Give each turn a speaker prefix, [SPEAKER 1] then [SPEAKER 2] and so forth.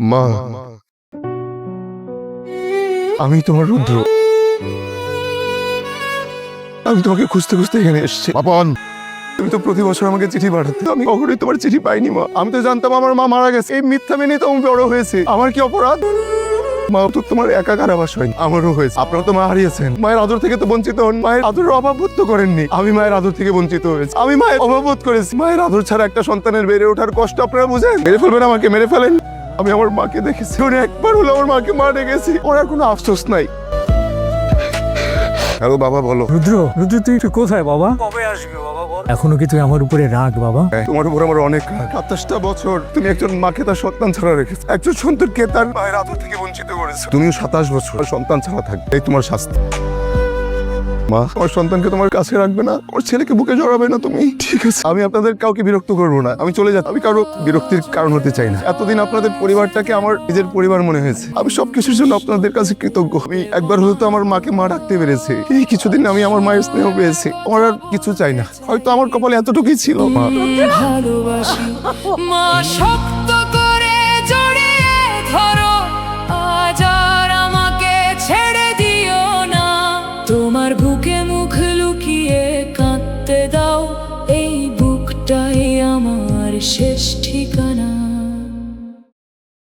[SPEAKER 1] মা, আমি তোমার রুদ্র। আমি তোমাকে খুঁজতে খুঁজতে এখানে এসেছি।
[SPEAKER 2] পাপন,
[SPEAKER 1] তুমি তো প্রতি বছর আমাকে চিঠি পাঠাতে, আমি কখনোই তোমার চিঠি পাইনি মা। আমি তো জানতাম আমার মা মারা গেছে, এই মিথ্যা মেনে তো আমি বড় হয়েছে। আমার কি অপরাধ? মা, তো তোমার একা কারাবাস হয়নি, আমারও হয়েছে। আপনারা তো মা হারিয়েছেন, মায়ের আদর থেকে তো বঞ্চিত হন, মায়ের আদরের অভাব বোধ তো করেননি। আমি মায়ের আদর থেকে বঞ্চিত হয়েছি, আমি মায়ের অভাব বোধ করেছি। মায়ের আদর ছাড়া একটা সন্তানের বেড়ে ওঠার কষ্ট আপনারা বুঝেন? মেরে ফেলবেন আমাকে, মেরে ফেলেন। আমি আমার মাকে দেখেছি, উনি একবার হলো আমার মাকে মারে গেছি, ওর আর কোনো আফসোস নাই। হ্যালো বাবা, বলো।
[SPEAKER 3] রুদ্র, রুদ্র তুই কোথায় বাবা? কবে আসবে বাবা বল? এখনো কি তুই আমার উপরে রাগ বাবা?
[SPEAKER 1] তোমার উপর আমার অনেক রাগ। 27টা বছর তুমি একজন মাকে তার সন্তান ছাড়া রেখেছো, একজন সন্তানকে তার মায়ের আদর থেকে বঞ্চিত করেছো। তুমিও 27 বছর সন্তান ছাড়া থাকবে, এই তোমার শাস্তি। মা, তোমার সন্তানকে তোমার কাছে রাখবে না, ওর ছেলেকে বুকে জড়াবে না তুমি? ঠিক আছে, আমি আপনাদের কাউকে বিরক্ত করবো না, আমি চলে যাচ্ছি। আমি কারো বিরক্তির কারণ হতে চাই না। এতদিন আপনাদের পরিবারটাকে আমার নিজের পরিবার মনে হয়েছে। আমি সবকিছুর জন্য আপনাদের কাছে কৃতজ্ঞ। আমি একবার হলে তো আমার মাকে মা ডাকতে পেরেছি, এই কিছুদিন আমি আমার মায়ের স্নেহ পেয়েছি। আমার আর কিছু চাই না, হয়তো আমার কপালে এতটুকুই ছিল। মা,
[SPEAKER 4] ভালোবাসি মা, শক্ত করে জড়িয়ে ধরো, আজ আর আমাকে ছেড়ে দিও না। তোমার বুকে মুখ লুকিয়ে কাঁদতে দাও, এই বুকটাই আমার শেষ